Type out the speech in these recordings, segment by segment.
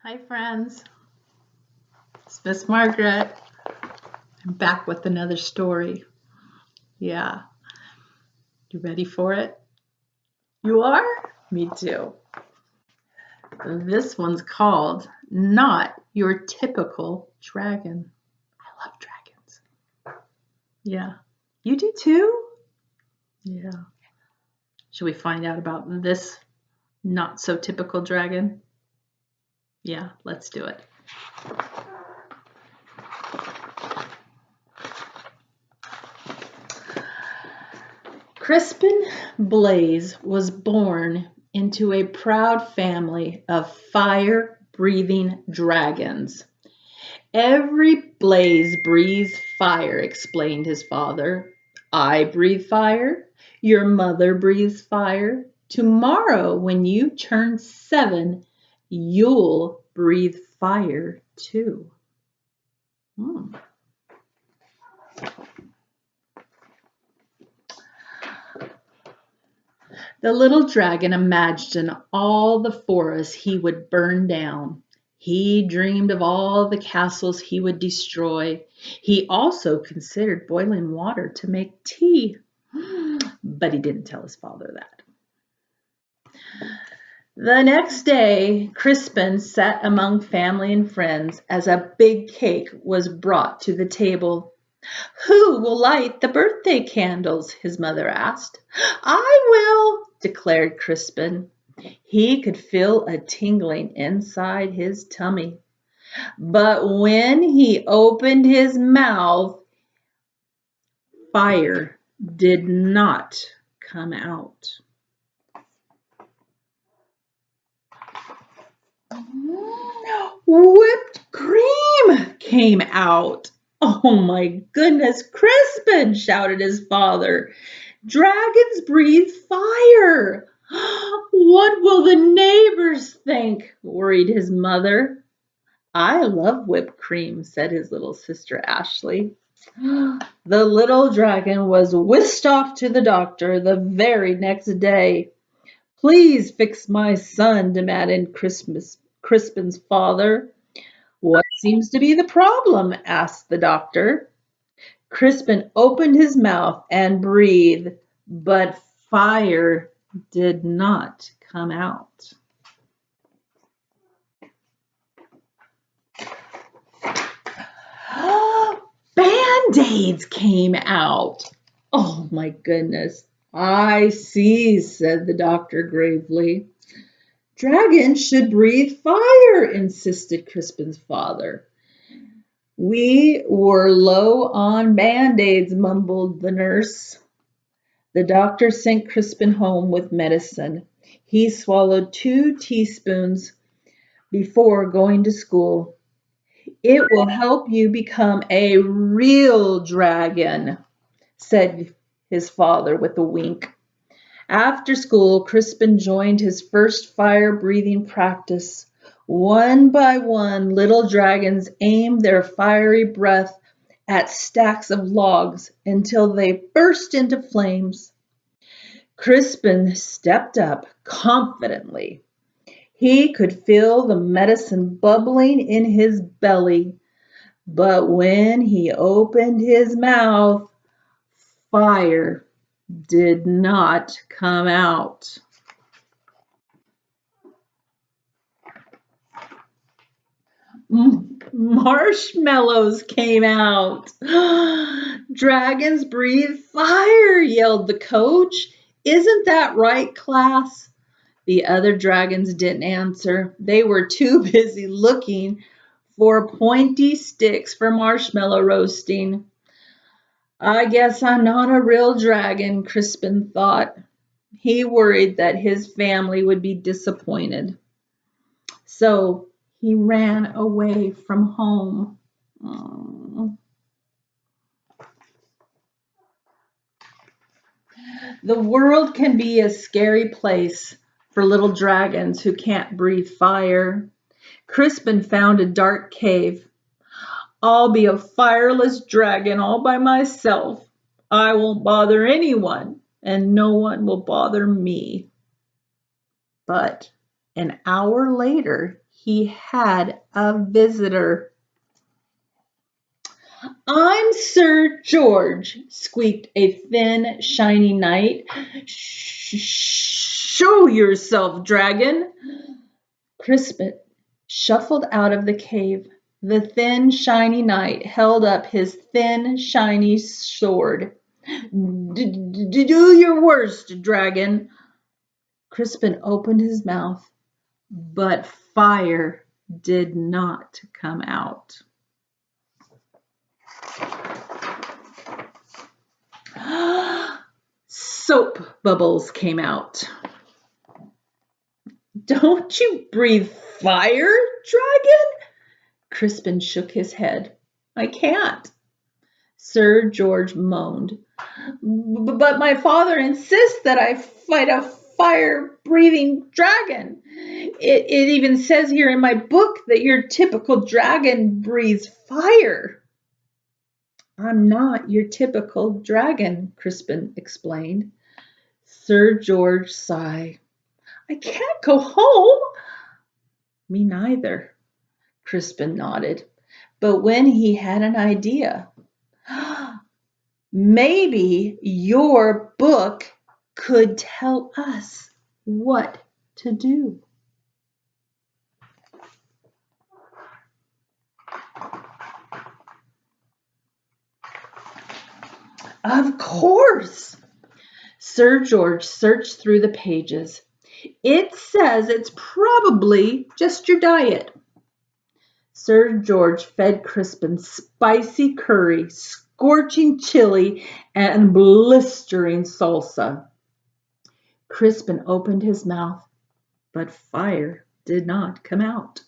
Hi, friends. It's Miss Margaret. I'm back with another story. Yeah, you ready for it? You are? Me too. This one's called Not Your Typical Dragon. I love dragons. Yeah. You do too? Yeah. Should we find out about this not so typical dragon? Yeah, let's do it. Crispin Blaze was born into a proud family of fire-breathing dragons. Every blaze breathes fire, explained his father. I breathe fire. Your mother breathes fire. Tomorrow, when you turn 7, you'll breathe fire too. Hmm. The little dragon imagined all the forests he would burn down. He dreamed of all the castles he would destroy. He also considered boiling water to make tea. But he didn't tell his father that. The next day, Crispin sat among family and friends as a big cake was brought to the table. Who will light the birthday candles? His mother asked. I will, declared Crispin. He could feel a tingling inside his tummy. But when he opened his mouth, fire did not come out. Whipped cream came out. Oh my goodness, Crispin, shouted his father. Dragons breathe fire. What will the neighbors think? Worried his mother. I love whipped cream, said his little sister Ashley. The little dragon was whisked off to the doctor the very next day. Please fix my son, demanded Crispin's father. What seems to be the problem? Asked the doctor. Crispin opened his mouth and breathed, but fire did not come out. Band-aids came out. Oh my goodness. I see, said the doctor gravely. Dragons should breathe fire, insisted Crispin's father. We were low on band-aids, mumbled the nurse. The doctor sent Crispin home with medicine. He swallowed 2 teaspoons before going to school. It will help you become a real dragon, said his father with a wink. After school, Crispin joined his first fire-breathing practice. One by one, little dragons aimed their fiery breath at stacks of logs until they burst into flames. Crispin stepped up confidently. He could feel the medicine bubbling in his belly, but when he opened his mouth, fire did not come out. Marshmallows came out. Dragons breathe fire, yelled the coach. Isn't that right, class? The other dragons didn't answer. They were too busy looking for pointy sticks for marshmallow roasting. I guess I'm not a real dragon, Crispin thought. He worried that his family would be disappointed. So he ran away from home. Oh. The world can be a scary place for little dragons who can't breathe fire. Crispin found a dark cave. I'll be a fireless dragon all by myself. I won't bother anyone, and no one will bother me. But An hour later, he had a visitor. "I'm Sir George," squeaked a thin, shiny knight. "Show yourself, dragon." Crispin shuffled out of the cave. The thin, shiny knight held up his thin, shiny sword. "Do your worst, dragon." Crispin opened his mouth, but fire did not come out. Soap bubbles came out. "Don't you breathe fire, dragon?" Crispin shook his head. "I can't." Sir George moaned. "But my father insists that I fight a fire-breathing dragon. It even says here in my book that your typical dragon breathes fire." "I'm not your typical dragon," Crispin explained. Sir George sighed. "I can't go home." "Me neither," Crispin nodded. But when he had an idea, "Maybe your book could tell us what to do." Of course. Sir George searched through the pages. "It says it's probably just your diet." Sir George fed Crispin spicy curry, scorching chili, and blistering salsa. Crispin opened his mouth, but fire did not come out.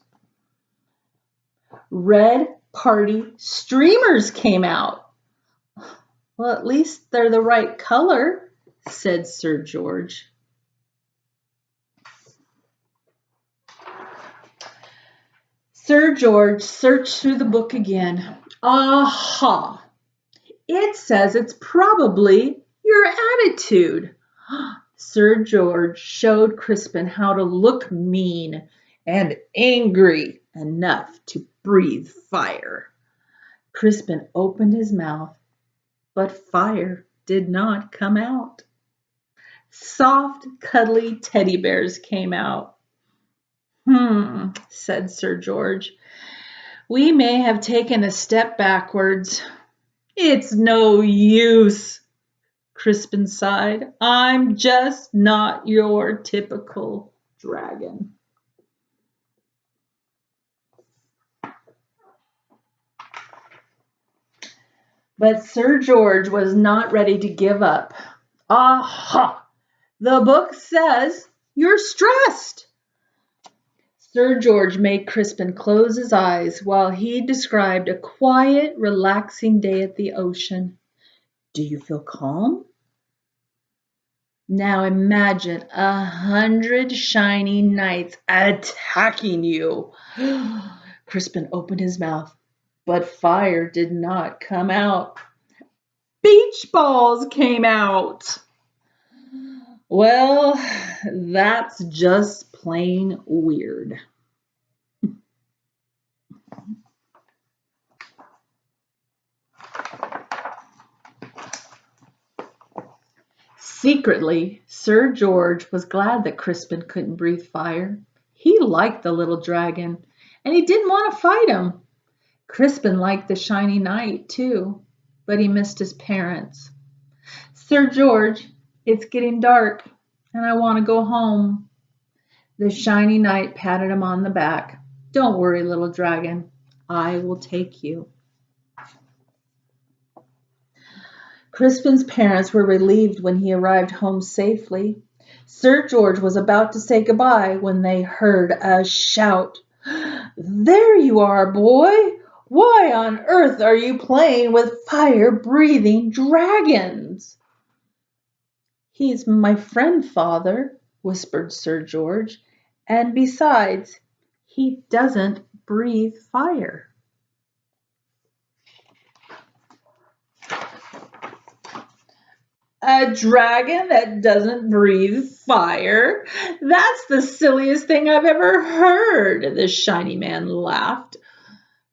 Red party streamers came out. "Well, at least they're the right color," said Sir George. Sir George searched through the book again. "Aha! It says it's probably your attitude." Sir George showed Crispin how to look mean and angry enough to breathe fire. Crispin opened his mouth, but fire did not come out. Soft, cuddly teddy bears came out. Said Sir George. "We may have taken a step backwards." "It's no use," Crispin sighed. "I'm just not your typical dragon." But Sir George was not ready to give up. "Aha! The book says you're stressed." Sir George made Crispin close his eyes while he described a quiet, relaxing day at the ocean. "Do you feel calm? Now imagine 100 shiny knights attacking you." Crispin opened his mouth, but fire did not come out. Beach balls came out. "Well, that's just plain weird." Secretly, Sir George was glad that Crispin couldn't breathe fire. He liked the little dragon, and he didn't want to fight him. Crispin liked the shiny knight, too, but he missed his parents. "Sir George, it's getting dark, and I want to go home." The shiny knight patted him on the back. "Don't worry, little dragon. I will take you." Crispin's parents were relieved when he arrived home safely. Sir George was about to say goodbye when they heard a shout. "There you are, boy! Why on earth are you playing with fire-breathing dragons?" "He's my friend, Father," whispered Sir George. "And besides, he doesn't breathe fire." A dragon that doesn't breathe fire? That's the silliest thing I've ever heard, the shiny man laughed.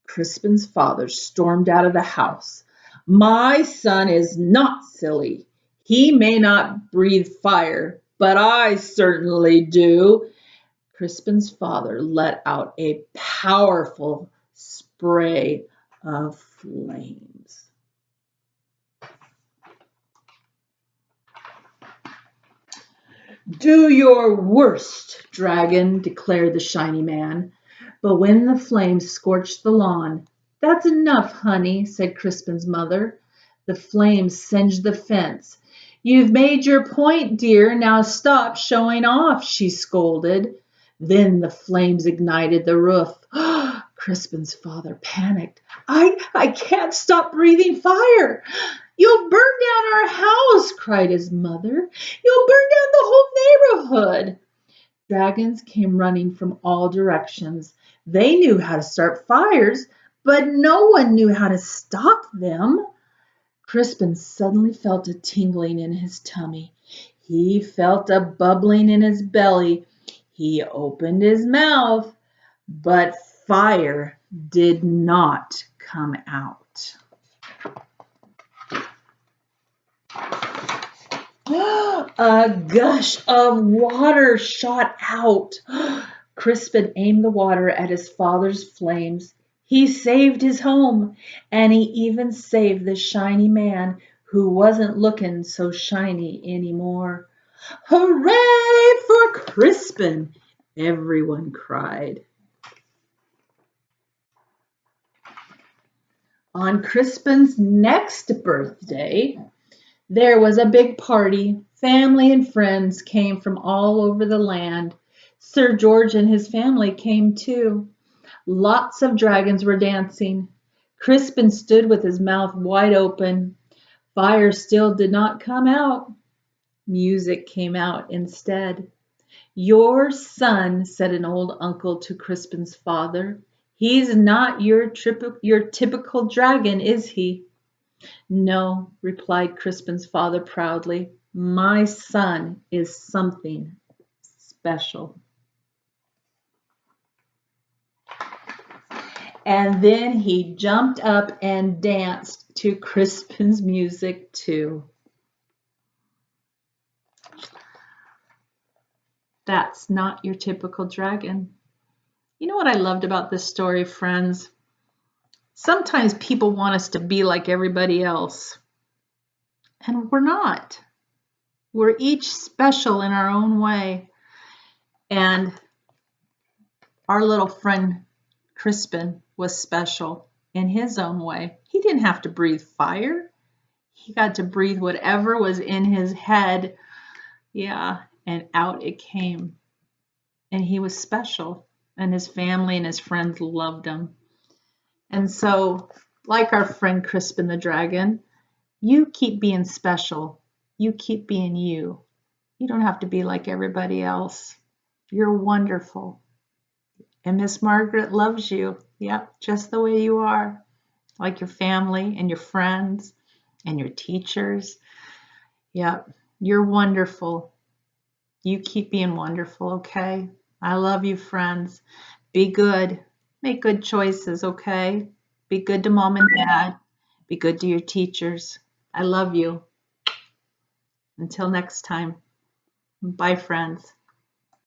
Crispin's father stormed out of the house. My son is not silly. He may not breathe fire, but I certainly do. Crispin's father let out a powerful spray of flames. Do your worst, dragon, declared the shiny man. But when the flames scorched the lawn, that's enough, honey, said Crispin's mother. The flames singed the fence. You've made your point, dear. Now stop showing off, she scolded. Then the flames ignited the roof. Crispin's father panicked. I can't stop breathing fire. You'll burn down our house, cried his mother. You'll burn down the whole neighborhood. Dragons came running from all directions. They knew how to start fires, but no one knew how to stop them. Crispin suddenly felt a tingling in his tummy. He felt a bubbling in his belly. He opened his mouth, but fire did not come out. A gush of water shot out. Crispin aimed the water at his father's flames. He saved his home, and he even saved the shiny man who wasn't looking so shiny anymore. Hooray for Crispin! Everyone cried. On Crispin's next birthday, there was a big party. Family and friends came from all over the land. Sir George and his family came too. Lots of dragons were dancing. Crispin stood with his mouth wide open. Fire still did not come out. Music came out instead. Your son, said an old uncle to Crispin's father. He's not your typical dragon, is he? No, replied Crispin's father proudly. My son is something special. And then he jumped up and danced to Crispin's music too. That's not your typical dragon. You know what I loved about this story, friends? Sometimes people want us to be like everybody else, and we're not. We're each special in our own way. And our little friend Crispin was special in his own way. He didn't have to breathe fire. He got to breathe whatever was in his head. Yeah, and out it came. And he was special, and his family and his friends loved him. And so, like our friend Crispin the dragon, you keep being special. You keep being you. You don't have to be like everybody else. You're wonderful. And Miss Margaret loves you. Yep, just the way you are. Like your family and your friends and your teachers. Yep, you're wonderful. You keep being wonderful, okay? I love you, friends. Be good. Make good choices, okay? Be good to mom and dad. Be good to your teachers. I love you. Until next time. Bye, friends.